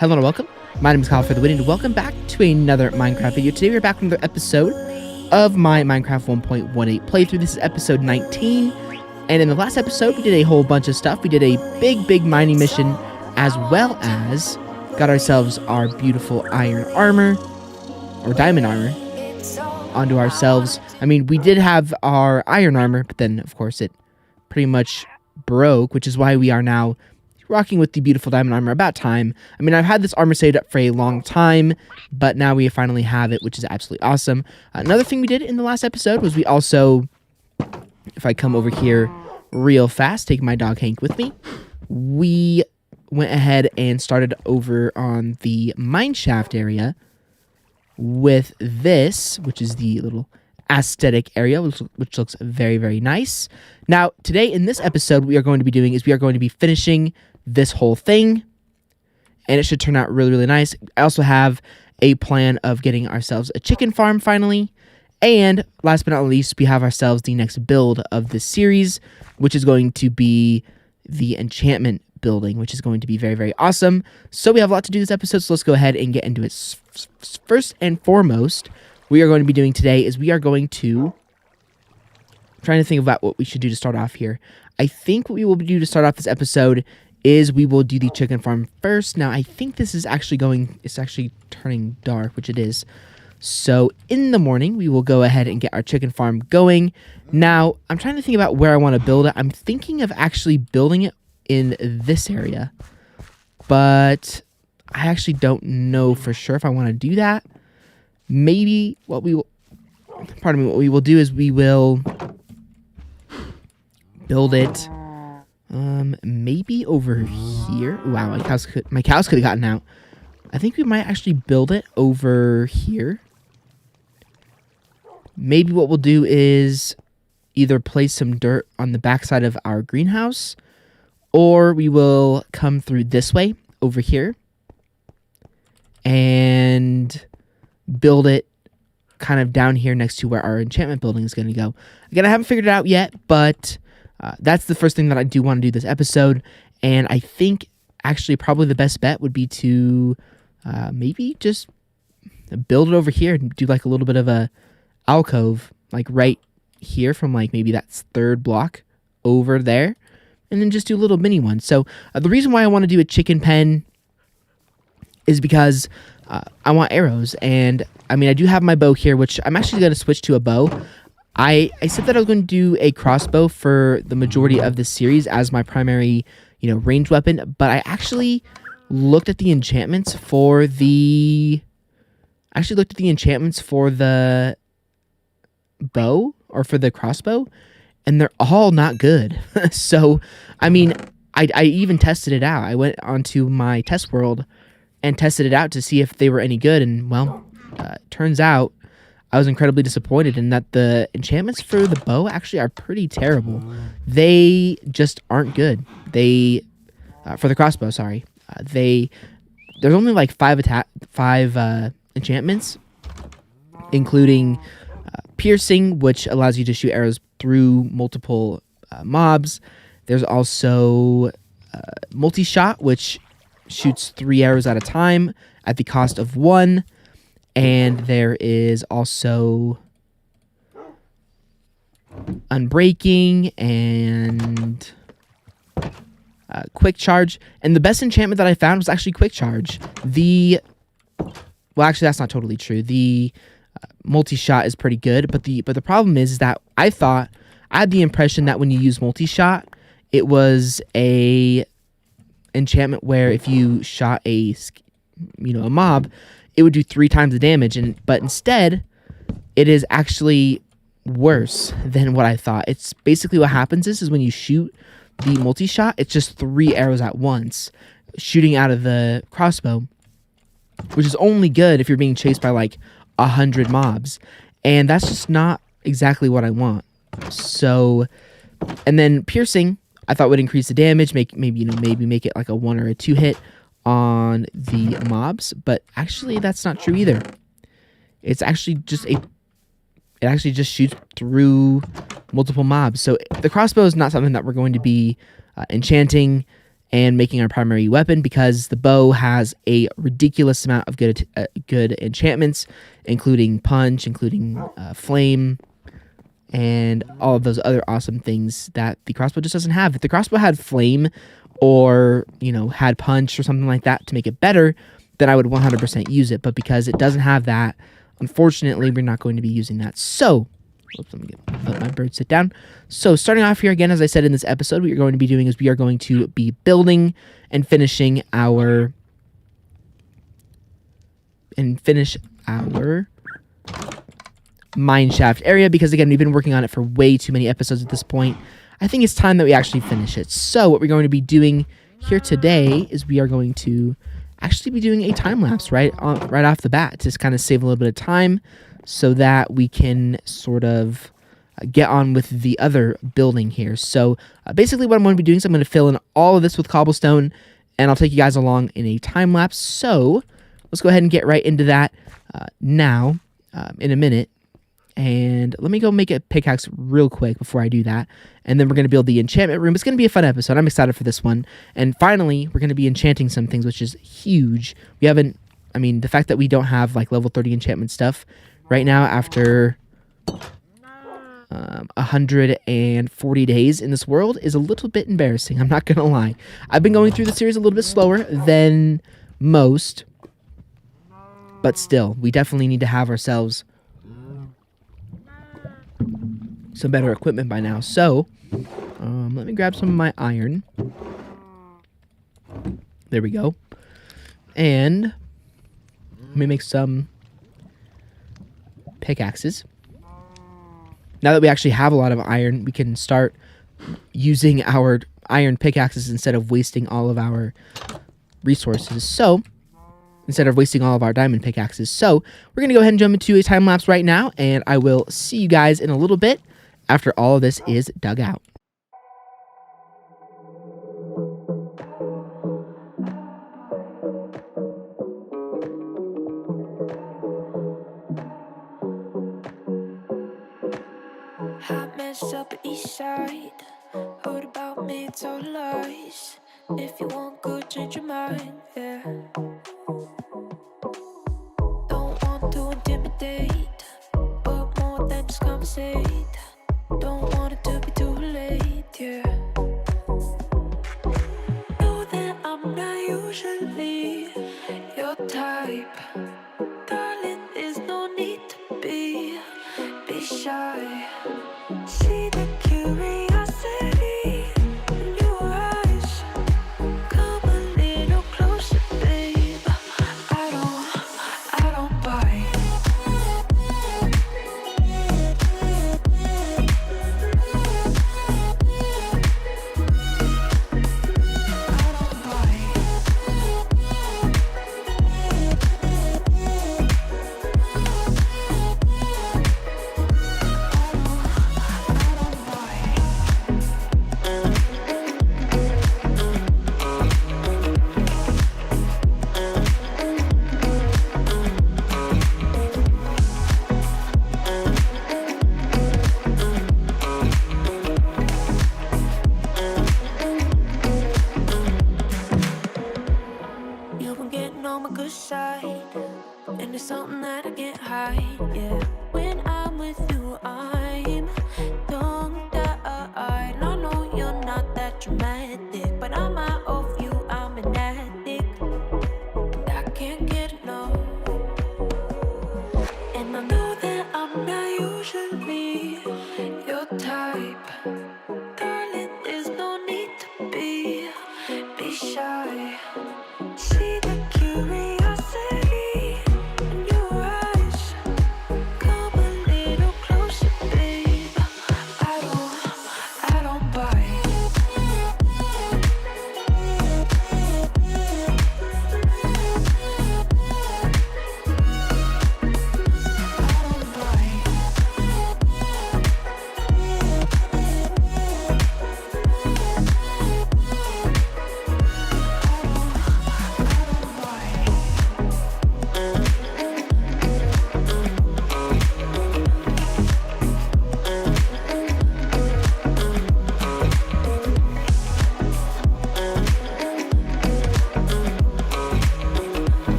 Hello and welcome. My name is Kyle FtW and welcome back to another Minecraft video. Today we're back with another episode of my Minecraft 1.18 playthrough. This is episode 19, and in the last episode we did a whole bunch of stuff. We did a big mining mission, as well as got ourselves our beautiful iron armor, or diamond armor, onto ourselves. I mean, we did have our iron armor, but then of course it pretty much broke, which is why we are now rocking with the beautiful diamond armor. About time. I mean, I've had this armor saved up for a long time, but now we finally have it, which is absolutely awesome. Another thing we did in the last episode was we also, if I come over here real fast, take my dog Hank with me, we went ahead and started over on the mine shaft area with this, which is the little aesthetic area, which looks very nice. Now, today in this episode, what we are going to be doing is we are going to be finishing this whole thing, and it should turn out really nice. I also have a plan of getting ourselves a chicken farm finally, and last but not least, we have ourselves the next build of this series, which is going to be the enchantment building, which is going to be very awesome. So we have a lot to do this episode, so let's go ahead and get into it. First and foremost, we are going to be doing today is we are going to, I'm trying to think about what we should do to start off here. I think what we will do to start off this episode is we will do the chicken farm first. Now, I think this is actually it's actually turning dark, which it is. So in the morning, we will go ahead and get our chicken farm going. Now, I'm trying to think about where I want to build it. I'm thinking of actually building it in this area, but I actually don't know for sure if I want to do that. Maybe what we will do is we will build it maybe over here. Wow, my cows could have gotten out. I think we might actually build it over here. Maybe what we'll do is either place some dirt on the backside of our greenhouse, or we will come through this way over here and build it kind of down here next to where our enchantment building is going to go. Again, I haven't figured it out yet, but that's the first thing that I do want to do this episode. And I think actually probably the best bet would be to maybe just build it over here and do like a little bit of a alcove, like right here from like maybe that third block over there, and then just do a little mini one. So the reason why I want to do a chicken pen is because I want arrows, and I mean, I do have my bow here, which I'm actually going to switch to a bow. I said that I was going to do a crossbow for the majority of this series as my primary, ranged weapon, but I actually looked at the enchantments for the bow, or for the crossbow, and they're all not good. So, I mean, I even tested it out. I went onto my test world and tested it out to see if they were any good, and well, turns out I was incredibly disappointed in that the enchantments for the bow actually are pretty terrible. They just aren't good. They, for the crossbow, sorry. There's only like five enchantments, including piercing, which allows you to shoot arrows through multiple mobs. There's also multi-shot, which shoots 3 arrows at a time at the cost of 1. And there is also unbreaking and quick charge. And the best enchantment that I found was actually quick charge. Well, actually, that's not totally true. The multi-shot is pretty good, but the problem is that I had the impression that when you use multi-shot, it was a enchantment where if you shot a mob, it would do 3 times the damage, but instead it is actually worse than what I thought. It's basically what happens is when you shoot the multi-shot, it's just 3 arrows at once shooting out of the crossbow, which is only good if you're being chased by like 100 mobs, and that's just not exactly what I want. So, and then piercing, I thought would increase the damage, maybe make it like a 1 or a 2 hit on the mobs, but actually that's not true either. It's actually just it actually just shoots through multiple mobs. So the crossbow is not something that we're going to be enchanting and making our primary weapon, because the bow has a ridiculous amount of good enchantments, including punch, including flame, and all of those other awesome things that the crossbow just doesn't have. If the crossbow had flame or, had punch or something like that to make it better, then I would 100% use it. But because it doesn't have that, unfortunately, we're not going to be using that. So, oops, let me let my bird sit down. So, starting off here again, as I said in this episode, what you're going to be doing is we are going to be building and finishing our mine shaft area, because again, we've been working on it for way too many episodes at this point. I think it's time that we actually finish it. So what we're going to be doing here today is we are going to actually be doing a time lapse right off the bat, to kind of save a little bit of time so that we can sort of get on with the other building here. So basically what I'm going to be doing is I'm going to fill in all of this with cobblestone, and I'll take you guys along in a time lapse. So let's go ahead and get right into that now in a minute. And let me go make a pickaxe real quick before I do that. And then we're going to build the enchantment room. It's going to be a fun episode. I'm excited for this one. And finally, we're going to be enchanting some things, which is huge. We haven't, the fact that we don't have like level 30 enchantment stuff right now after 140 days in this world is a little bit embarrassing. I'm not going to lie. I've been going through the series a little bit slower than most. But still, we definitely need to have ourselves some better equipment by now. So let me grab some of my iron. There we go. And let me make some pickaxes. Now that we actually have a lot of iron, we can start using our iron pickaxes instead of wasting all of our resources. So instead of wasting all of our diamond pickaxes. So we're going to go ahead and jump into a time lapse right now, and I will see you guys in a little bit after all of this is dug out. Hot mess up east side. Heard about me, it's all lies. If you want good, change your mind, yeah. Don't want to intimidate, but more than just conversate. Don't want it to be too late, yeah. Know that I'm not usually your type. Darling, there's no need to be shy. See the curiosity in your eyes. Come a little closer, babe. I don't bite. On my good side, and it's something that I can't hide, yeah. When I'm with you, I'm tongue-tied. I know you're not that dramatic, but I'm out of you, I'm an addict, and I can't get enough. And I know that I'm not usually your type. Darling, there's no need to be shy. See the curiosity in your eyes. Come a little closer, babe. I don't bite.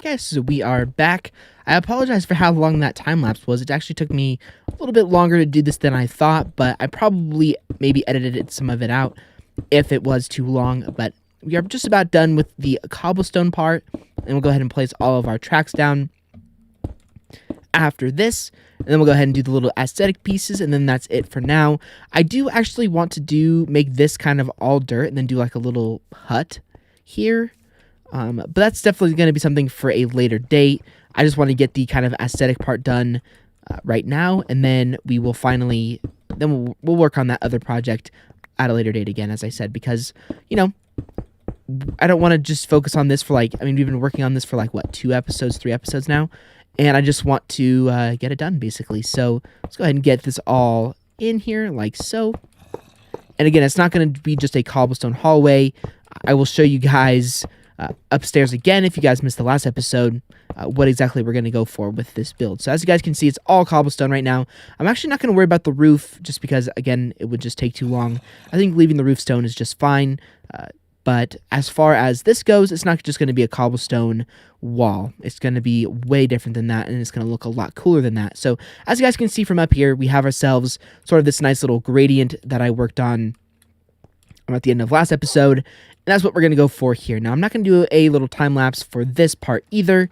Okay, guys, so we are back. I apologize for how long that time lapse was. It actually took me a little bit longer to do this than I thought, but I probably maybe edited some of it out if it was too long. But we are just about done with the cobblestone part, and we'll go ahead and place all of our tracks down after this, and then we'll go ahead and do the little aesthetic pieces, and then that's it for now. I do actually want to make this kind of all dirt and then do like a little hut here. But that's definitely going to be something for a later date. I just want to get the kind of aesthetic part done right now, and then we will finally, then we'll work on that other project at a later date again, as I said, because, you know, I don't want to just focus on this for like, I mean, we've been working on this for like, what, 2 episodes, 3 episodes now, and I just want to get it done, basically. So let's go ahead and get this all in here, like so. And again, it's not going to be just a cobblestone hallway. I will show you guys upstairs again, if you guys missed the last episode, what exactly we're going to go for with this build. So as you guys can see, it's all cobblestone right now. I'm actually not going to worry about the roof, just because, again, it would just take too long. I think leaving the roof stone is just fine. But as far as this goes, it's not just going to be a cobblestone wall. It's going to be way different than that, and it's going to look a lot cooler than that. So as you guys can see from up here, we have ourselves sort of this nice little gradient that I worked on at the end of last episode, and that's what we're going to go for here. Now, I'm not going to do a little time lapse for this part either.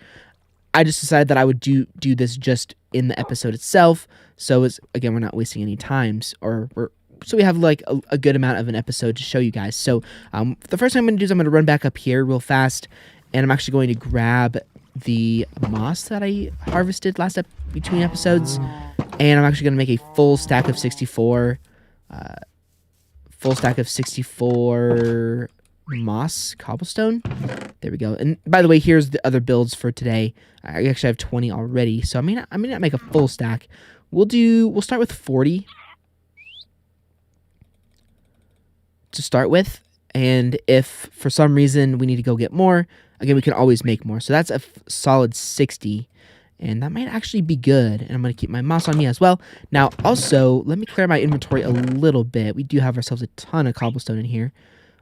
I just decided that I would do this just in the episode itself. So again, we're not wasting any times, so we have like a good amount of an episode to show you guys. So the first thing I'm going to do is I'm going to run back up here real fast, and I'm actually going to grab the moss that I harvested between episodes, and I'm actually going to make a full stack of 64 moss cobblestone. There we go. And by the way, here's the other builds for today. I actually have 20 already, so I may not make a full stack. We'll start with 40 to start with, and if for some reason we need to go get more, again, we can always make more. So that's a solid 60, and that might actually be good. And I'm going to keep my moss on me as well. Now, also, let me clear my inventory a little bit. We do have ourselves a ton of cobblestone in here.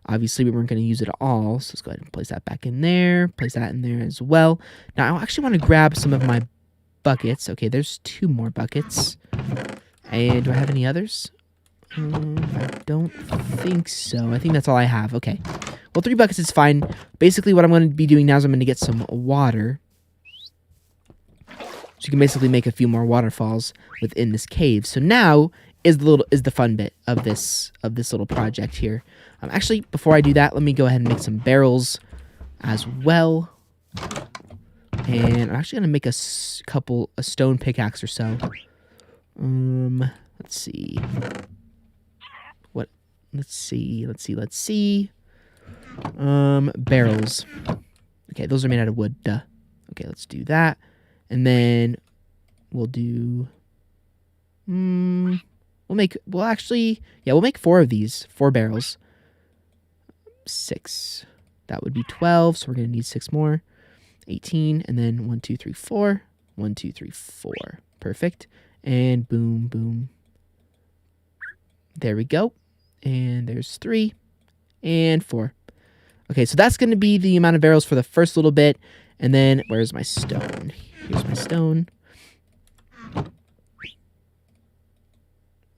Obviously, we weren't going to use it all, so let's go ahead and place that back in there. Place that in there as well. Now, I actually want to grab some of my buckets. Okay, there's 2 more buckets. And do I have any others? I don't think so. I think that's all I have. Okay. Well, 3 buckets is fine. Basically, what I'm going to be doing now is I'm going to get some water. So you can basically make a few more waterfalls within this cave. So now is the fun bit of this little project here. Actually, before I do that, let me go ahead and make some barrels as well. And I'm actually going to make a stone pickaxe or so. Let's see. Let's see. Barrels. Okay, those are made out of wood. Duh. Okay, let's do that. And then we'll do... we'll make 4 of these. 4 barrels. 6. That would be 12, so we're going to need 6 more. 18, and then 1, 2, 3, 4. 1, 2, 3, 4. Perfect. And boom, boom. There we go. And there's 3 and 4. Okay, so that's going to be the amount of barrels for the first little bit. And then, where's my stone? Here's my stone.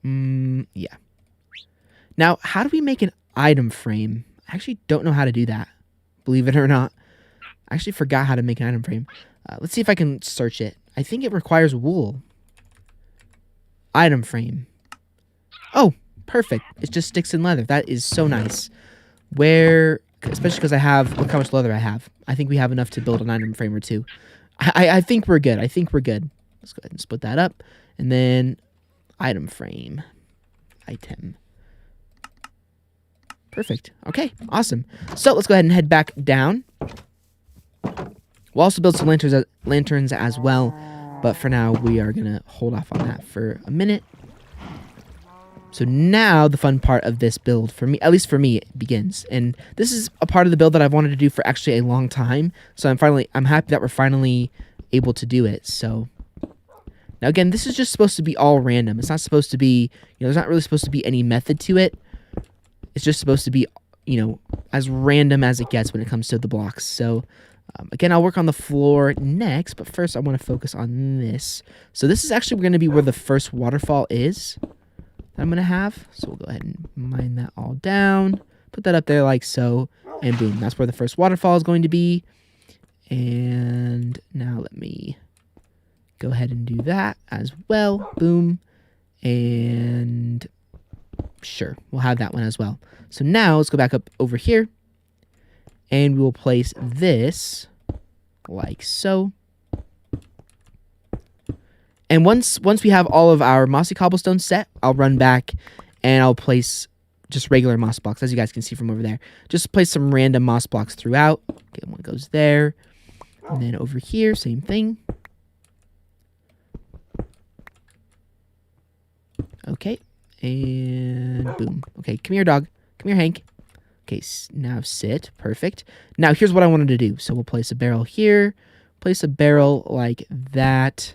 Yeah. Now, how do we make an item frame? I actually don't know how to do that, believe it or not. I actually forgot how to make an item frame. Let's see if I can search it. I think it requires wool. Item frame. Oh, perfect. It just sticks in leather. That is so nice. Especially because look how much leather I have. I think we have enough to build an item frame or 2. I think we're good. Let's go ahead and split that up. And then item frame. Item. Perfect. Okay, awesome. So let's go ahead and head back down. We'll also build some lanterns as well. But for now, we are going to hold off on that for a minute. So now the fun part of this build, for me, at least for me, begins. And this is a part of the build that I've wanted to do for actually a long time. So I'm happy that we're finally able to do it. So now again, this is just supposed to be all random. It's not supposed to be, there's not really supposed to be any method to it. It's just supposed to be, as random as it gets when it comes to the blocks. So Again, I'll work on the floor next, but first I want to focus on this. So this is actually going to be where the first waterfall is that I'm going to have. So we'll go ahead and mine that all down. Put that up there like so. And boom, that's where the first waterfall is going to be. And now let me go ahead and do that as well. Boom. And sure, we'll have that one as well. So now let's go back up over here. And we will place this like so. And once we have all of our mossy cobblestone set, I'll run back and I'll place just regular moss blocks, as you guys can see from over there. Just place some random moss blocks throughout. Okay, one goes there. And then over here, same thing. Okay. And boom. Okay, come here, dog. Come here, Hank. Okay, now sit. Perfect. Now, here's what I wanted to do. So we'll place a barrel here. Place a barrel like that.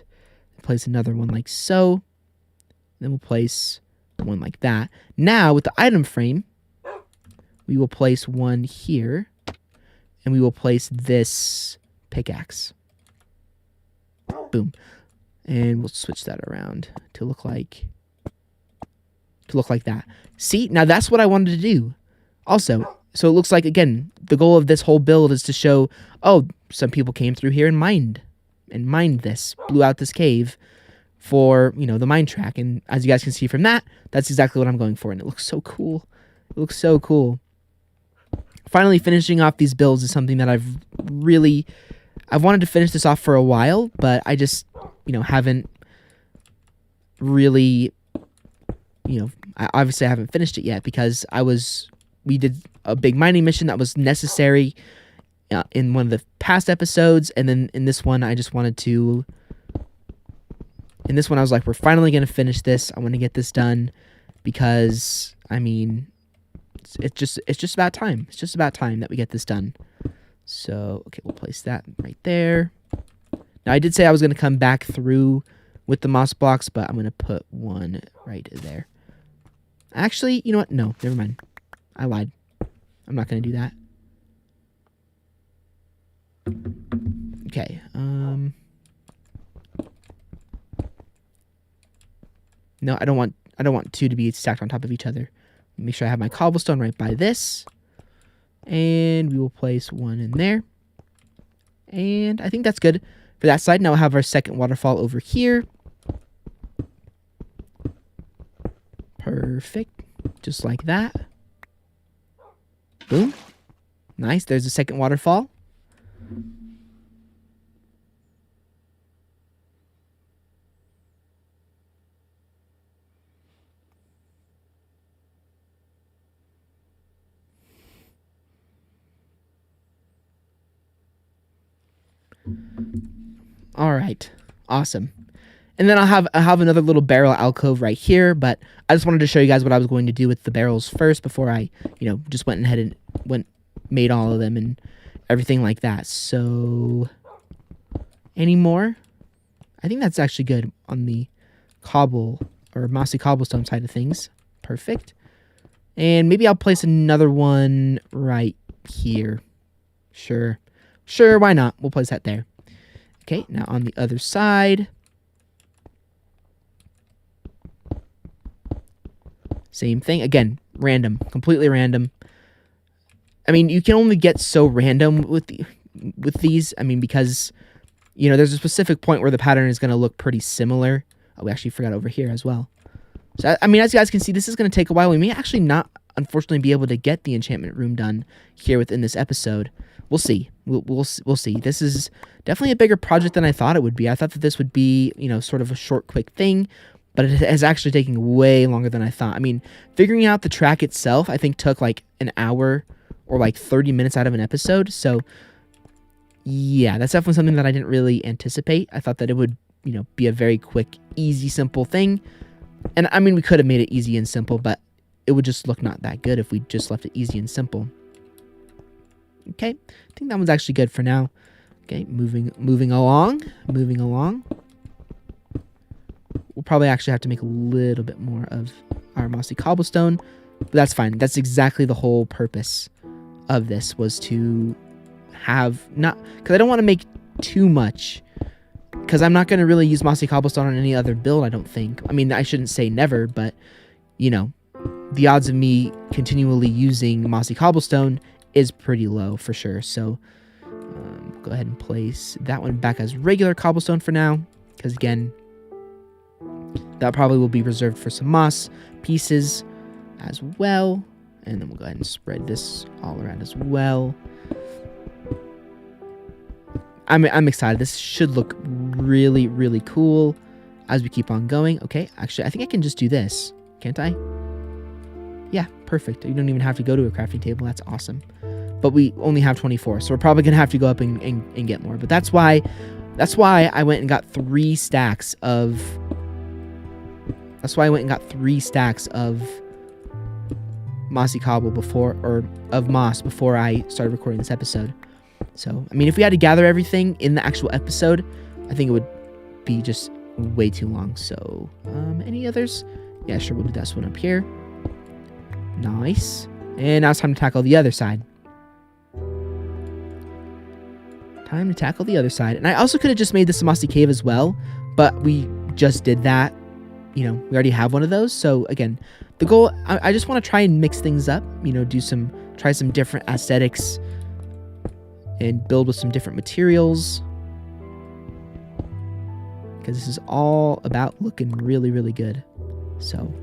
Place another one like so. Then we'll place one like that. Now, with the item frame, we will place one here. And we will place this pickaxe. Boom. And we'll switch that around to look like that. See? Now, that's what I wanted to do. Also, so it looks like, again, the goal of this whole build is to show, oh, some people came through here and mined this, blew out this cave for, you know, the mine track. And as you guys can see from that, that's exactly what I'm going for. And it looks so cool. It looks so cool. Finally, finishing off these builds is something that I've wanted to finish this off for a while, but I just, you know, haven't really, you know, I haven't finished it yet because we did a big mining mission that was necessary in one of the past episodes, and then in this one, I was like, we're finally going to finish this. I want to get this done because, I mean, it's just about time. It's just about time that we get this done. So, okay, we'll place that right there. Now, I did say I was going to come back through with the moss blocks, but I'm going to put one right there. Actually, you know what? No, never mind. I lied. I'm not going to do that. Okay. No, I don't want two to be stacked on top of each other. Make sure I have my cobblestone right by this. And we will place one in there. And I think that's good for that side. Now we'll have our second waterfall over here. Perfect. Just like that. Boom. Nice. There's the second waterfall. All right. Awesome. And then I'll have another little barrel alcove right here, but I just wanted to show you guys what I was going to do with the barrels first before I, you know, just went ahead and made all of them and everything like that. So, any more? I think that's actually good on the cobble or mossy cobblestone side of things. Perfect. And maybe I'll place another one right here. Sure. Sure, why not? We'll place that there. Okay, now on the other side. Same thing. Again, random. Completely random. I mean, you can only get so random with these. I mean, because, you know, there's a specific point where the pattern is going to look pretty similar. Oh, we actually forgot over here as well. So, I mean, as you guys can see, this is going to take a while. We may actually not, unfortunately, be able to get the enchantment room done here within this episode. We'll see. We'll see. This is definitely a bigger project than I thought it would be. I thought that this would be, you know, sort of a short, quick thing, but it is actually taking way longer than I thought. I mean, figuring out the track itself, I think took like an hour or like 30 minutes out of an episode. So, yeah, that's definitely something that I didn't really anticipate. I thought that it would, you know, be a very quick, easy, simple thing. And I mean, we could have made it easy and simple, but it would just look not that good if we just left it easy and simple. Okay, I think that one's actually good for now. Okay, moving along. We'll probably actually have to make a little bit more of our mossy cobblestone, but that's fine. That's exactly the whole purpose of this, was to have, not because I don't want to make too much, because I'm not going to really use mossy cobblestone on any other build, I don't think. I mean, I shouldn't say never, but you know, the odds of me continually using mossy cobblestone is pretty low for sure. So go ahead and place that one back as regular cobblestone for now, because again, that probably will be reserved for some moss pieces as well. And then we'll go ahead and spread this all around as well. I'm excited. This should look really, really cool as we keep on going. Okay, actually, I think I can just do this. Can't I? Yeah, perfect. You don't even have to go to a crafting table. That's awesome. But we only have 24, so we're probably going to have to go up and get more. But that's why I went and got 3 stacks of... That's why I went and got 3 stacks of mossy cobble before, or of moss before I started recording this episode. So, I mean, if we had to gather everything in the actual episode, I think it would be just way too long. So, any others? Yeah, sure, we'll do this one up here. Nice. And now it's time to tackle the other side. Time to tackle the other side. And I also could have just made this a mossy cave as well, but we just did that. You know, we already have one of those. So again, the goal, I just want to try and mix things up, you know, try some different aesthetics and build with some different materials, because this is all about looking really, really good. So,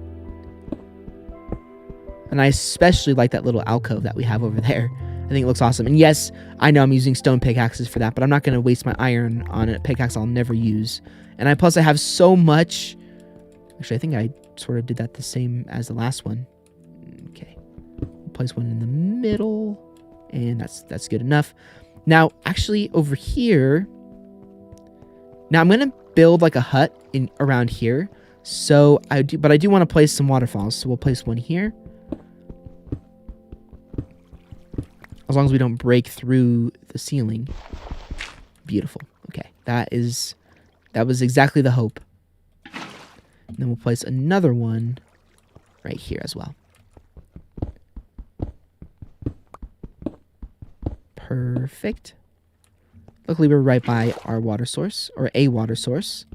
and I especially like that little alcove that we have over there. I think it looks awesome. And yes, I know I'm using stone pickaxes for that, but I'm not going to waste my iron on a pickaxe I'll never use. And plus I have so much. Actually, I think I sort of did that the same as the last one. Okay. Place one in the middle, and that's good enough. Now, actually, over here, now I'm gonna build like a hut around here. So I do want to place some waterfalls. So we'll place one here, as long as we don't break through the ceiling. Beautiful. Okay, that was exactly the hope. And then we'll place another one right here as well. Perfect. Luckily, we're right by our water source, or a water source.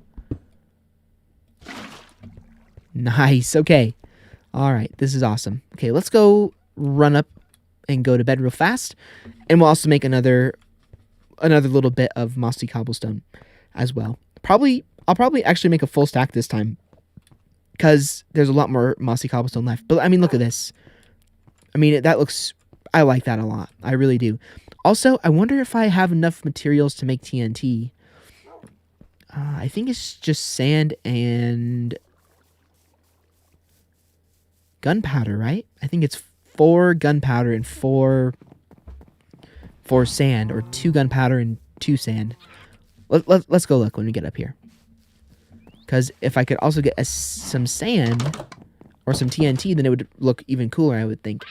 Nice. Okay. All right. This is awesome. Okay, let's go run up and go to bed real fast. And we'll also make another little bit of mossy cobblestone as well. I'll probably actually make a full stack this time, because there's a lot more mossy cobblestone left. But I mean, look at this. I mean, I like that a lot. I really do. Also, I wonder if I have enough materials to make TNT. I think it's just sand and gunpowder, right? I think it's 4 gunpowder and 4 sand, or 2 gunpowder and 2 sand. Let's go look when we get up here. Because if I could also get some sand or some TNT, then it would look even cooler, I would think.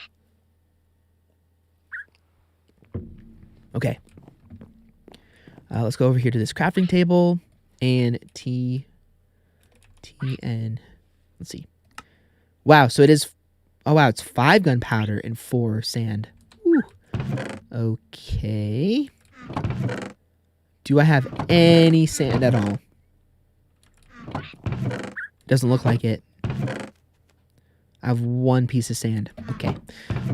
Okay. Let's go over here to this crafting table. And TN. Let's see. Wow, so it is... Oh, wow, it's 5 gunpowder and 4 sand. Ooh. Okay. Do I have any sand at all? Doesn't look like it. I have 1 piece of sand. Okay.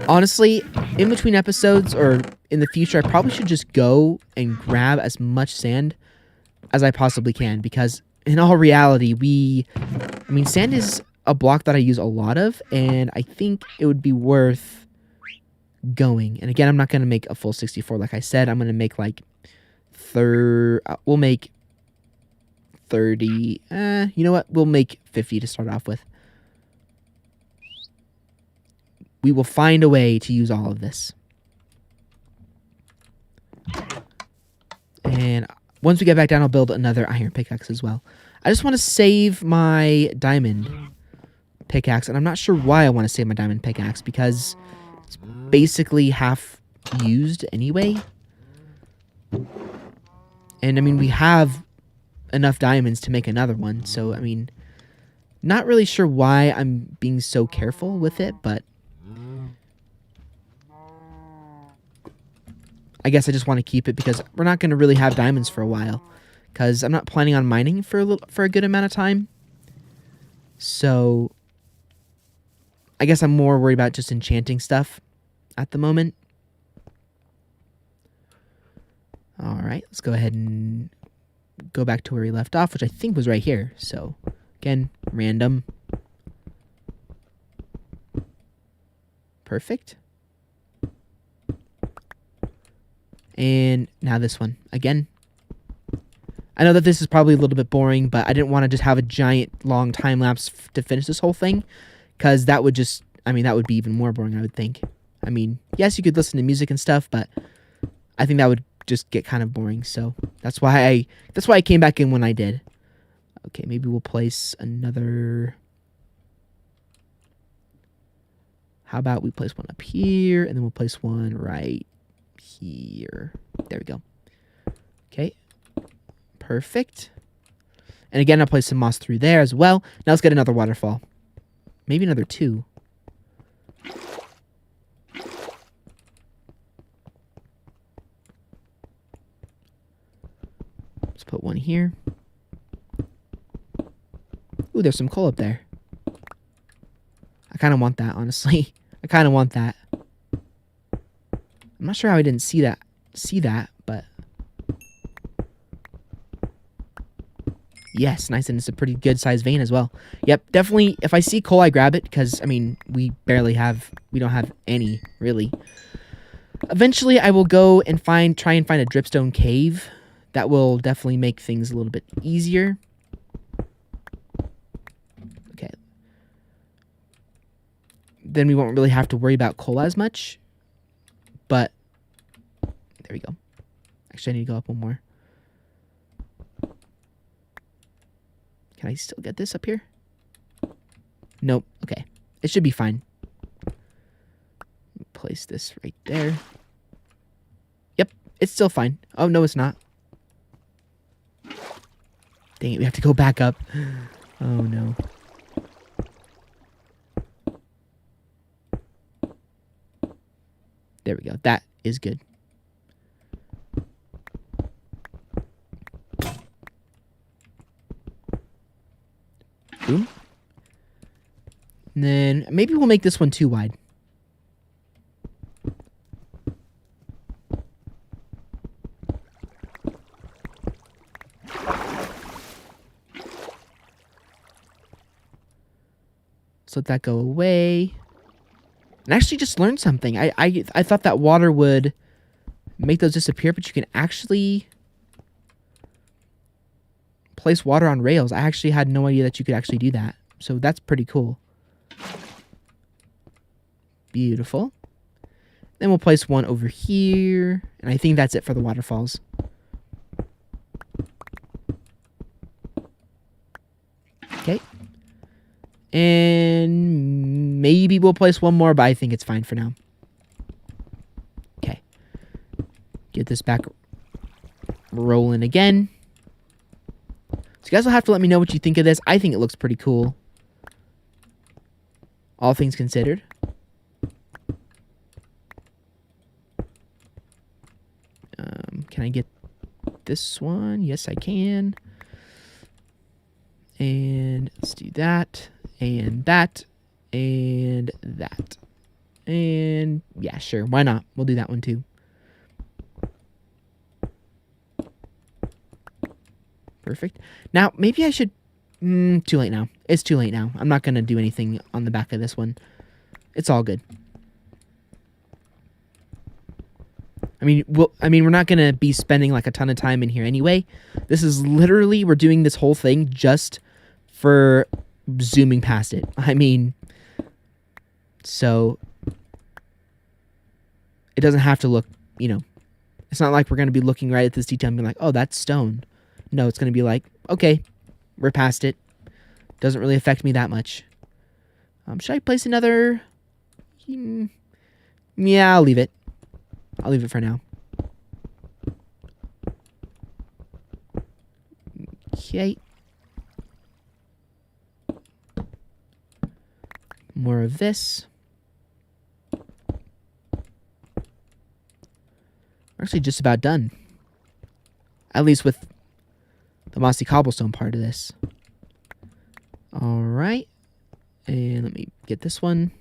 Honestly, in between episodes or in the future, I probably should just go and grab as much sand as I possibly can, because in all reality, sand is a block that I use a lot of, and I think it would be worth going. And again, I'm not going to make a full 64 like I said. I'm going to make like we'll make 30. You know what? We'll make 50 to start off with. We will find a way to use all of this. And once we get back down, I'll build another iron pickaxe as well. I just want to save my diamond pickaxe, and I'm not sure why I want to save my diamond pickaxe, because it's basically half used anyway. And I mean, we have enough diamonds to make another one, so I mean, not really sure why I'm being so careful with it, but I guess I just want to keep it because we're not going to really have diamonds for a while. Because I'm not planning on mining for a good amount of time. So I guess I'm more worried about just enchanting stuff at the moment. All right, let's go ahead and go back to where we left off, which I think was right here. So again, random. Perfect. And now this one again. I know that this is probably a little bit boring, but I didn't want to just have a giant long time lapse to finish this whole thing, because that would just, I mean, that would be even more boring, I would think. I mean, yes, you could listen to music and stuff, but I think that would just get kind of boring. So that's why I came back in when I did. Okay, maybe we'll place another. How about we place one up here, and then we'll place one right here. There we go. Okay. Perfect. And again, I'll place some moss through there as well. Now let's get another waterfall. Maybe another 2. Let's put one here. Ooh, there's some coal up there. I kind of want that, honestly. I kind of want that. I'm not sure how I didn't see that, but yes, nice, and it's a pretty good sized vein as well. Yep, definitely. If I see coal, I grab it because, I mean, we don't have any, really. Eventually, I will go and try and find a dripstone cave. That will definitely make things a little bit easier. Okay. Then we won't really have to worry about coal as much. But, there we go. Actually, I need to go up one more. Can I still get this up here? Nope. Okay. It should be fine. Place this right there. Yep. It's still fine. Oh, no, it's not. Dang it. We have to go back up. Oh, no. There we go. That is good. Boom. And then maybe we'll make this one too wide. Let's let that go away. And actually just learned something. I thought that water would make those disappear, but you can actually place water on rails. I actually had no idea that you could actually do that. So that's pretty cool. Beautiful. Then we'll place one over here. And I think that's it for the waterfalls. Okay. And maybe we'll place one more, but I think it's fine for now. Okay. Get this back rolling again. So you guys will have to let me know what you think of this. I think it looks pretty cool. All things considered. Can I get this one? Yes, I can. And let's do that. And that. And that. And yeah, sure. Why not? We'll do that one too. Perfect. Now, maybe I should... too late now. It's too late now. I'm not going to do anything on the back of this one. It's all good. I mean, we're not going to be spending like a ton of time in here anyway. This is literally, we're doing this whole thing just for zooming past it. I mean, so it doesn't have to look, you know, it's not like we're going to be looking right at this detail and be like, oh, that's stone. No, it's going to be like, okay, we're past it. Doesn't really affect me that much. Should I place another? Yeah, I'll leave it. I'll leave it for now. Okay. More of this. actually just about done. At least with the mossy cobblestone part of this. Alright. And let me get this one.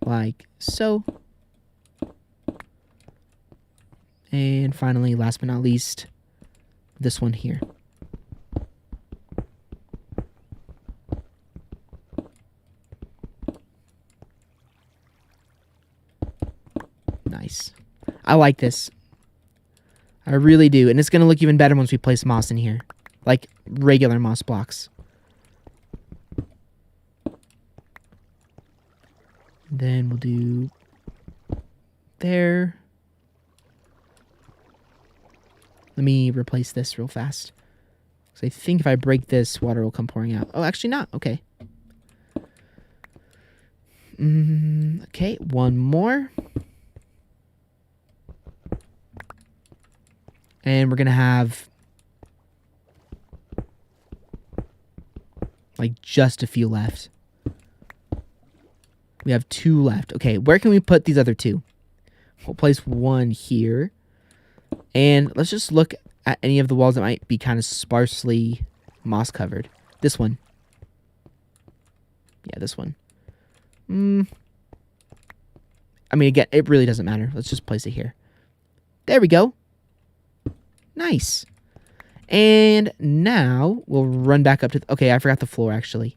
Like so. And finally, last but not least, this one here. Nice. I like this. I really do. And it's going to look even better once we place moss in here. Like regular moss blocks. Then we'll do there. Let me replace this real fast. Because I think if I break this, water will come pouring out. Oh, actually not. Okay. Okay, one more. And we're going to have like just a few left. We have 2 left. Okay, where can we put these other 2? We'll place one here. And let's just look at any of the walls that might be kind of sparsely moss covered. This one. Yeah, this one. I mean, again, it really doesn't matter. Let's just place it here. There we go. Nice. And now we'll run back up to... Okay, I forgot the floor, actually.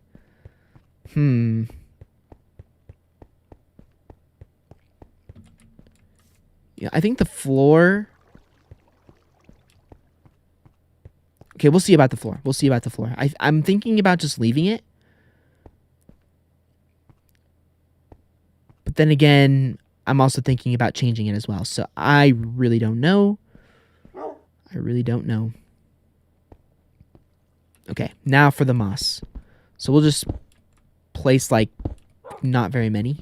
Yeah, I think the floor... Okay, we'll see about the floor. We'll see about the floor. I'm thinking about just leaving it. But then again, I'm also thinking about changing it as well. So I really don't know. I really don't know. Okay, now for the moss. So we'll just place like not very many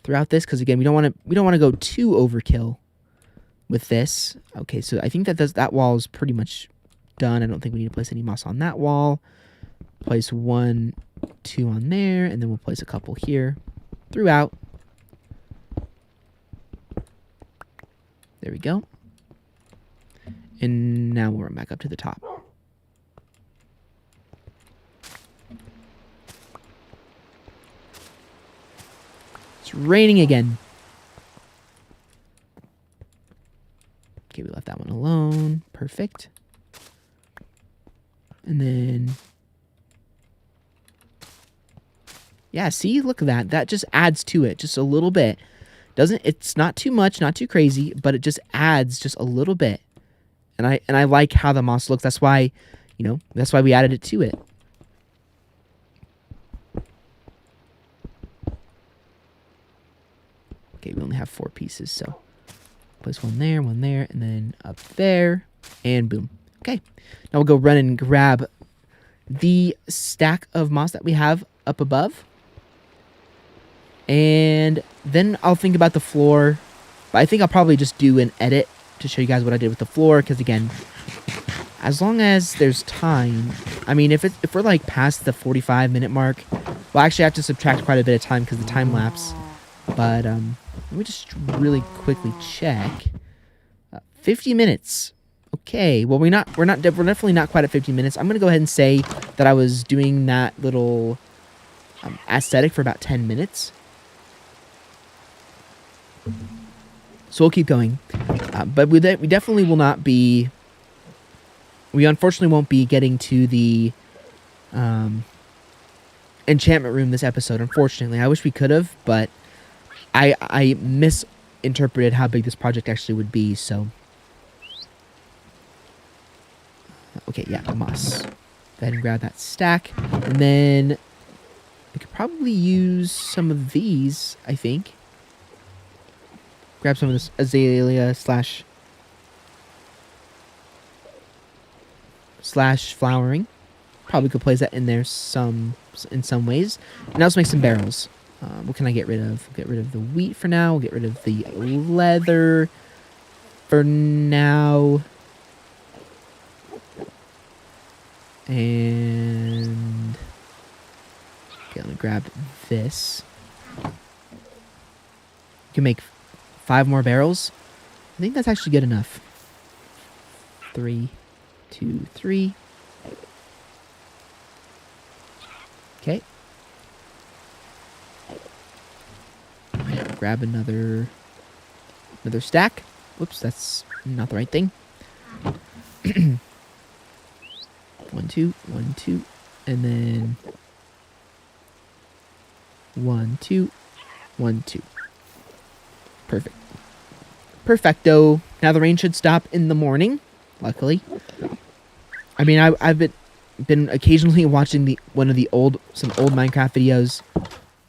throughout this, because again, we don't want to go too overkill with this. Okay, so I think that wall is pretty much done. I don't think we need to place any moss on that wall. Place 1, 2 on there, and then we'll place a couple here throughout. There we go. And now we'll run back up to the top. It's raining again. Okay, we left that one alone. Perfect. And then... Yeah, see? Look at that. That just adds to it just a little bit. It's not too much, not too crazy, but it just adds just a little bit. And I like how the moss looks. That's why, that's why we added it to it. Okay, we only have 4 pieces, so place one there, and then up there, and boom. Okay, now we'll go run and grab the stack of moss that we have up above. And then I'll think about the floor. But I think I'll probably just do an edit to show you guys what I did with the floor, because again, as long as there's time, I mean, if we're like past the 45-minute mark, well, actually I have to subtract quite a bit of time because of the time lapse. But let me just really quickly check. 50 minutes. Okay, well we're definitely not quite at 50 minutes. I'm gonna go ahead and say that I was doing that little aesthetic for about 10 minutes. So we'll keep going. But we definitely will not be... We unfortunately won't be getting to the Enchantment Room this episode, unfortunately. I wish we could have, but I misinterpreted how big this project actually would be, so... Okay, yeah, moss. Go ahead and grab that stack. And then we could probably use some of these, I think. Grab some of this azalea slash flowering. Probably could place that in there in some ways. And also make some barrels. What can I get rid of? Get rid of the wheat for now. We'll get rid of the leather for now. And Okay, let me grab this. You can make 5 more barrels. I think that's actually good enough. 3, 2, 3. Okay. Grab another stack. Whoops, that's not the right thing. 1, 2, 1, 2, and then 1, 2, 1, 2. Perfect. Perfecto. Now the rain should stop in the morning, luckily. I mean, I've been occasionally watching some old Minecraft videos,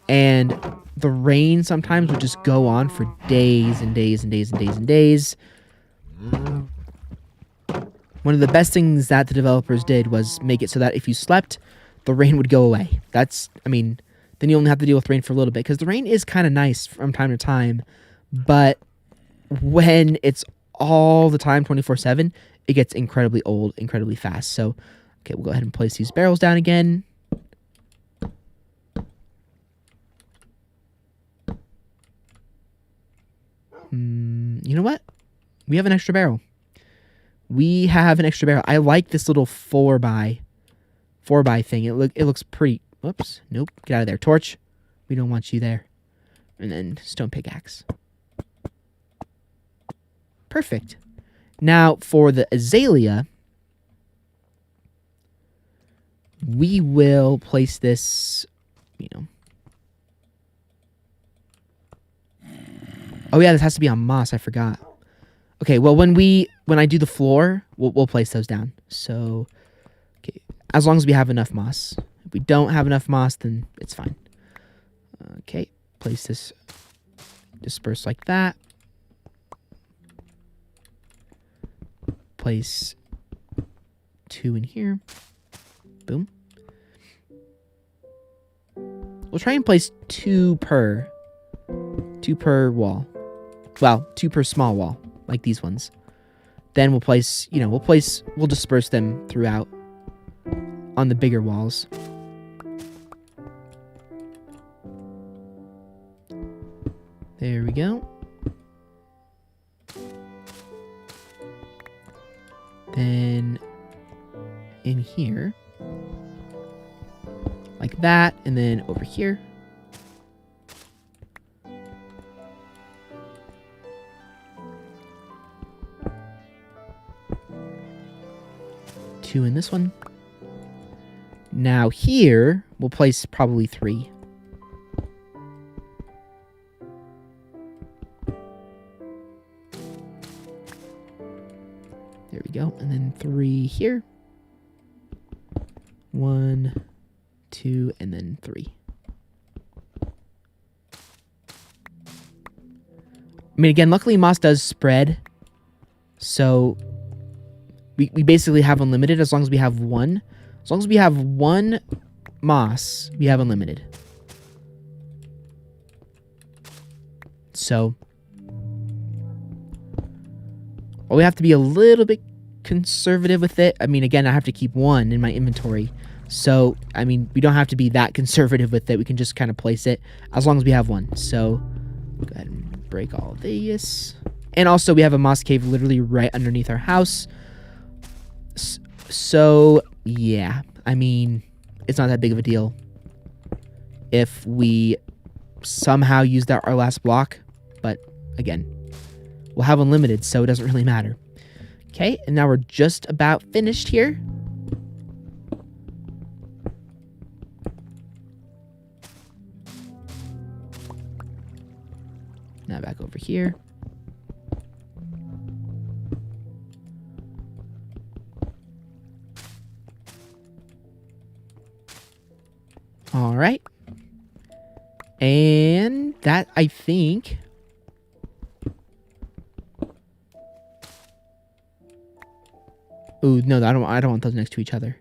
and the rain sometimes would just go on for days and days and days and days and days. One of the best things that the developers did was make it so that if you slept, the rain would go away. Then you only have to deal with rain for a little bit, because the rain is kind of nice from time to time, but when it's all the time, 24/7, it gets incredibly old, incredibly fast. So, okay, we'll go ahead and place these barrels down again. You know what? We have an extra barrel. I like this little 4x thing. It looks pretty. Whoops. Nope. Get out of there. Torch. We don't want you there. And then stone pickaxe. Perfect. Now for the azalea, we will place this, Oh yeah, this has to be on moss. I forgot. Okay, well when I do the floor, we'll place those down. So, okay, as long as we have enough moss. If we don't have enough moss, then it's fine. Okay, place this disperse like that. Place 2 in here. Boom. We'll try and place 2 per wall. Well, 2 per small wall, like these ones. Then we'll place, we'll disperse them throughout on the bigger walls. There we go. Then in here, like that, and then over here. Two in this one. Now here, we'll place probably 3. There we go. And then 3 here. 1, 2, and then 3. I mean, again, luckily moss does spread. So we basically have unlimited as long as we have 1. As long as we have 1 moss, we have unlimited. So, well, we have to be a little bit conservative with it. I mean, again, I have to keep 1 in my inventory. So, I mean, we don't have to be that conservative with it. We can just kind of place it as long as we have 1. So, go ahead and break all of this. And also, we have a moss cave literally right underneath our house. So, yeah. I mean, it's not that big of a deal if we somehow use our last block. But, again, we'll have unlimited, so it doesn't really matter. Okay, and now we're just about finished here. Now back over here. All right. And that, I think... Ooh, no, I don't want those next to each other.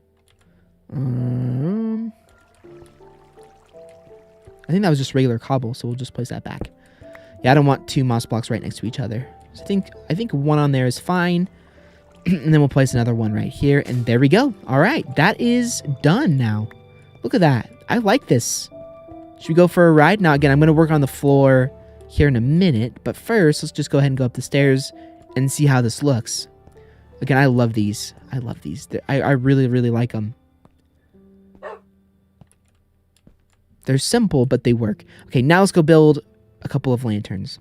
I think that was just regular cobble, so we'll just place that back. Yeah, I don't want 2 moss blocks right next to each other. So I think 1 on there is fine. And then we'll place another one right here, and there we go. All right, that is done now. Look at that. I like this. Should we go for a ride? Now, again, I'm going to work on the floor here in a minute. But first, let's just go ahead and go up the stairs and see how this looks. Again, I love these. I love these. I really, really like them. They're simple, but they work. Okay, now let's go build a couple of lanterns.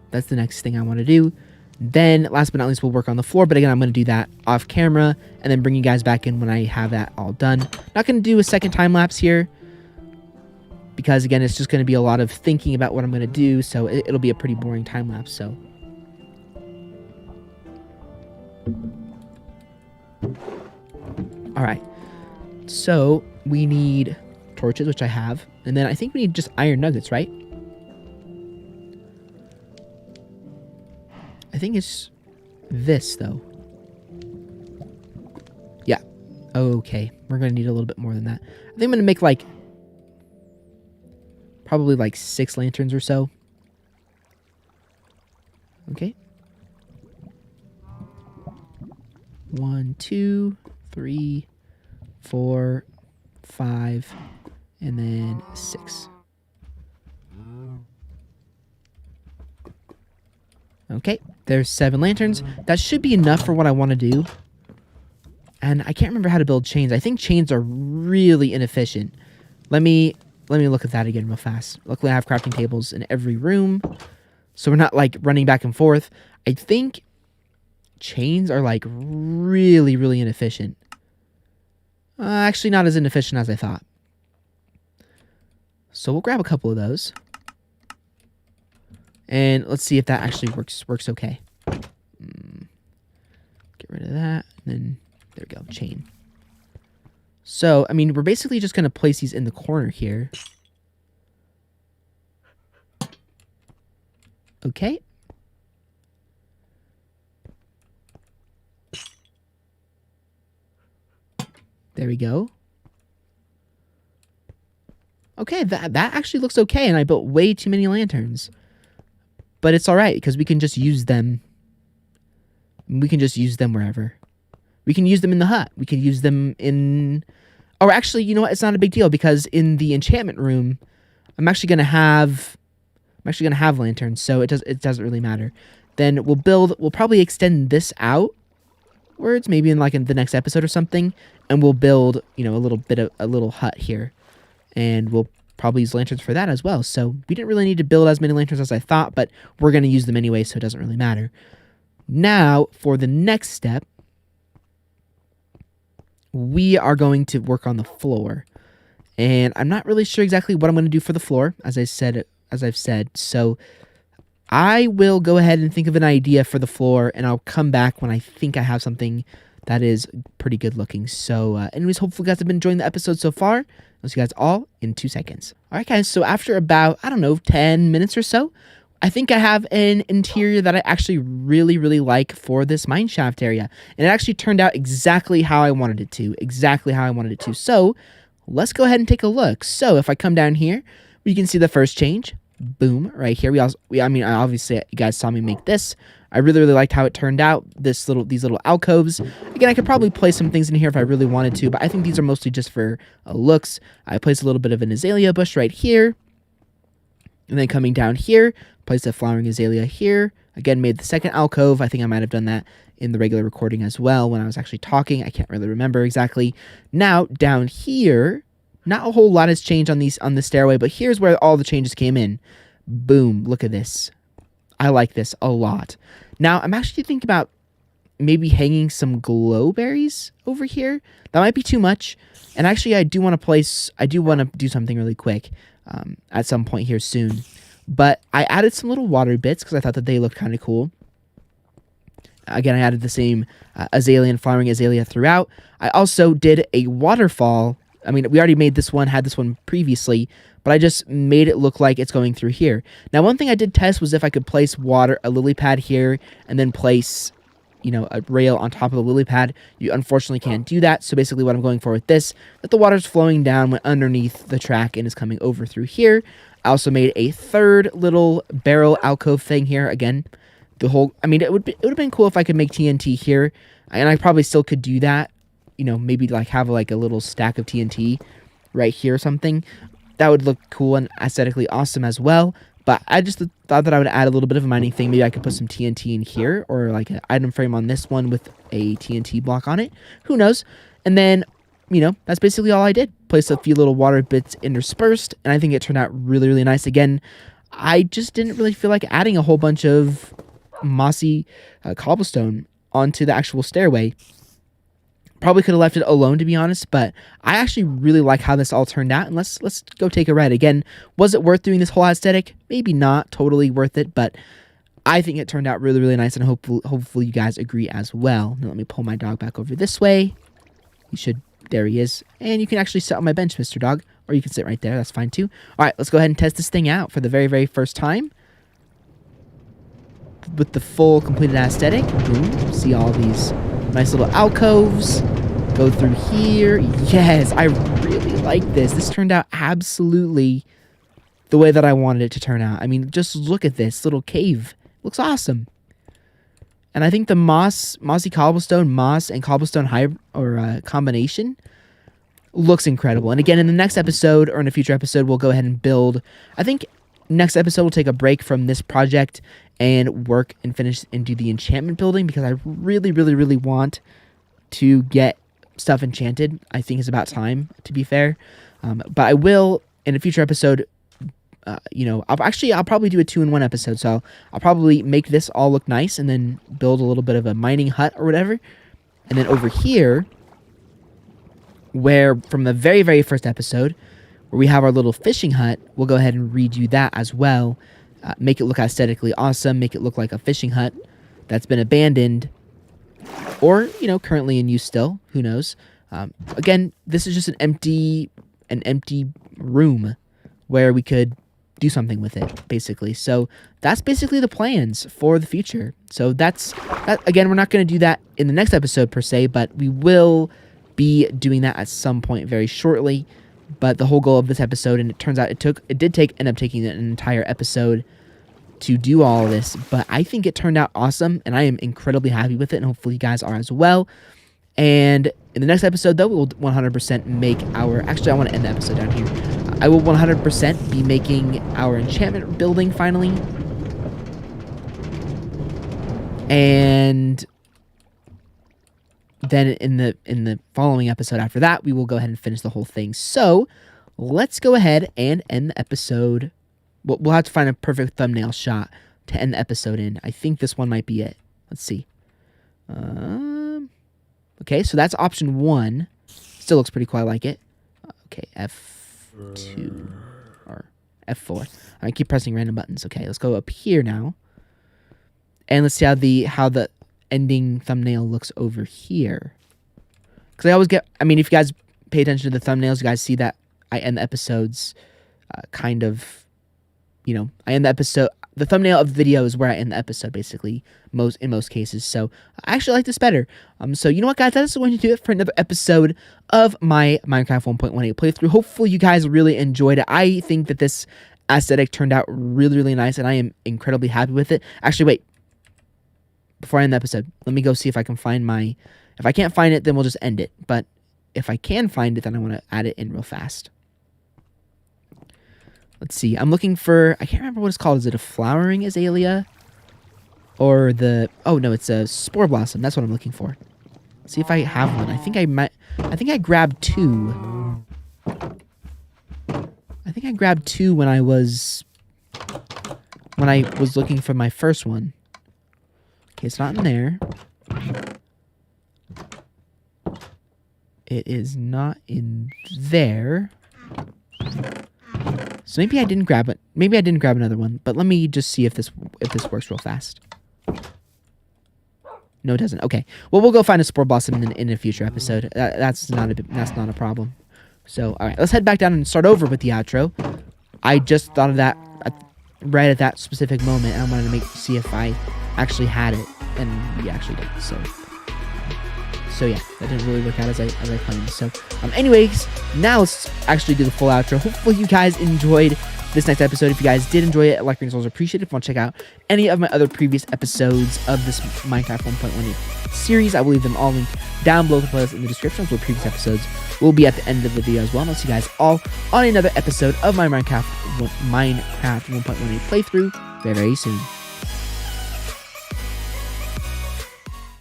That's the next thing I want to do. Then, last but not least, we'll work on the floor. But again, I'm going to do that off camera and then bring you guys back in when I have that all done. Not going to do a second time lapse here because, again, it's just going to be a lot of thinking about what I'm going to do. So it'll be a pretty boring time lapse. So, all right. So we need torches, which I have. And then I think we need just iron nuggets, right? I think it's this, though. Yeah. Okay. We're going to need a little bit more than that. I think I'm going to make, like, probably, like, 6 lanterns or so. Okay. 1, 2, 3, 4, 5, and then 6. Okay, there's 7 lanterns. That should be enough for what I want to do. And I can't remember how to build chains. I think chains are really inefficient. Let me look at that again real fast. Luckily, I have crafting tables in every room, so we're not like running back and forth. I think chains are like really, really inefficient. Actually, not as inefficient as I thought. So we'll grab a couple of those. And let's see if that actually works okay. Get rid of that. And then, there we go, chain. So, I mean, we're basically just going to place these in the corner here. Okay. There we go. Okay, that actually looks okay, and I built way too many lanterns. But it's all right, because we can just use them. We can just use them wherever. We can use them in the hut. We can use them in... Or actually, you know what? It's not a big deal, because in the enchantment room, I'm actually going to have lanterns, so it doesn't really matter. Then we'll probably extend this out words, maybe in the next episode or something, and we'll build, you know, a little hut here, and we'll probably use lanterns for that as well. So we didn't really need to build as many lanterns as I thought, but we're going to use them anyway, so it doesn't really matter. Now, for the next step, we are going to work on the floor, and I'm not really sure exactly what I'm going to do for the floor, as I've said. So I will go ahead and think of an idea for the floor, and I'll come back when I think I have something that is pretty good looking. So anyways, hopefully you guys have been enjoying the episode so far. I'll see you guys all in 2 seconds. All right, guys, so after about, 10 minutes or so, I think I have an interior that I actually really, really like for this mineshaft area. And it actually turned out exactly how I wanted it to. So let's go ahead and take a look. So if I come down here, we can see the first change. Boom, right here. Obviously, you guys saw me make this. I really, really liked how it turned out. These little alcoves. Again, I could probably place some things in here if I really wanted to, but I think these are mostly just for looks. I placed a little bit of an azalea bush right here. And then coming down here, placed a flowering azalea here. Again, made the second alcove. I think I might have done that in the regular recording as well when I was actually talking. I can't really remember exactly. Now, down here, not a whole lot has changed on the stairway, but here's where all the changes came in. Boom, look at this. I like this a lot. Now, I'm actually thinking about maybe hanging some glow berries over here. That might be too much. And actually, I do want to do something really quick at some point here soon. But I added some little water bits because I thought that they looked kind of cool. Again, I added the same azalea and flowering azalea throughout. I also did a waterfall. I mean, we already made this one, had this one previously, but I just made it look like it's going through here. Now, one thing I did test was if I could place a lily pad here, and then place, a rail on top of the lily pad. You unfortunately can't do that. So basically what I'm going for with this, that the water's flowing down went underneath the track and is coming over through here. I also made a third little barrel alcove thing here. Again, it would have been cool if I could make TNT here, and I probably still could do that. maybe like have like a little stack of TNT right here or something. That would look cool and aesthetically awesome as well. But I just thought that I would add a little bit of a mining thing. Maybe I could put some TNT in here, or like an item frame on this one with a TNT block on it. Who knows? And then, that's basically all I did. Place a few little water bits interspersed, and I think it turned out really, really nice. Again, I just didn't really feel like adding a whole bunch of mossy cobblestone onto the actual stairway. Probably could have left it alone, to be honest, but I actually really like how this all turned out, and let's go take a ride. Again, was it worth doing this whole aesthetic? Maybe not totally worth it, but I think it turned out really, really nice, and hopefully you guys agree as well. Now let me pull my dog back over this way. There he is, and you can actually sit on my bench, Mr. Dog, or you can sit right there, that's fine too. All right, let's go ahead and test this thing out for the very, very first time with the full completed aesthetic. Boom, see all these nice little alcoves. Go through here. Yes, I really like this. This turned out absolutely the way that I wanted it to turn out. I mean, just look at this little cave. Looks awesome. And I think the mossy cobblestone, moss and cobblestone combination looks incredible. And again, in the next episode or in a future episode, we'll go ahead and build. I think next episode we'll take a break from this project and work and finish and do the enchantment building, because I really, really, really want to get stuff enchanted. I think it's about time, to be fair. But I will, in a future episode, I'll probably do a 2-in-1 episode. So I'll probably make this all look nice and then build a little bit of a mining hut or whatever. And then over here, where from the very, very first episode, where we have our little fishing hut, we'll go ahead and redo that as well. Make it look aesthetically awesome. Make it look like a fishing hut that's been abandoned, or currently in use still. Who knows? Again, this is just an empty room where we could do something with it, basically. So that's basically the plans for the future. So that's that. Again, we're not going to do that in the next episode per se, but we will be doing that at some point very shortly. But the whole goal of this episode, and it turns out end up taking an entire episode to do all of this, but I think it turned out awesome, and I am incredibly happy with it, and hopefully you guys are as well. And in the next episode, though, we will 100% make our... Actually, I want to end the episode down here. I will 100% be making our enchantment building finally. And then in the following episode after that, we will go ahead and finish the whole thing. So let's go ahead and end the episode. We'll have to find a perfect thumbnail shot to end the episode in. I think this one might be it. Let's see. Okay, so that's option 1. Still looks pretty cool. I like it. Okay, F2 or F4. I keep pressing random buttons. Okay, let's go up here now, and let's see how the ending thumbnail looks over here. Because I always get... I mean, if you guys pay attention to the thumbnails, you guys see that I end the episodes kind of... I end the episode... The thumbnail of the video is where I end the episode, basically, in most cases. So I actually like this better. So you know what, guys? That's going to do it for another episode of my Minecraft 1.18 playthrough. Hopefully you guys really enjoyed it. I think that this aesthetic turned out really, really nice, and I am incredibly happy with it. Actually, wait. Before I end the episode, let me go see if I can find my... If I can't find it, then we'll just end it. But if I can find it, then I want to add it in real fast. Let's see. I'm looking for... I can't remember what it's called. Is it a flowering azalea? Or the... Oh, no, it's a spore blossom. That's what I'm looking for. Let's see if I have one. I think I grabbed 2. I think I grabbed 2 when I was looking for my first one. Okay, it's not in there. It is not in there. So maybe I didn't grab it. Maybe I didn't grab another one. But let me just see if this works real fast. No, it doesn't. Okay. Well, we'll go find a spore blossom in a future episode. That's not a problem. So, all right, let's head back down and start over with the outro. I just thought of that right at that specific moment, and I wanted to see if I actually had it, and we actually did. So yeah, that didn't really work out as I planned. So, anyways, now let's actually do the full outro. Hopefully you guys enjoyed this next episode. If you guys did enjoy it, like, rating, appreciate it. If you want to check out any of my other previous episodes of this Minecraft 1.18 series, I will leave them all linked down below the playlist in the description, where previous episodes will be at the end of the video as well. And I'll see you guys all on another episode of my Minecraft 1.18 playthrough very, very soon.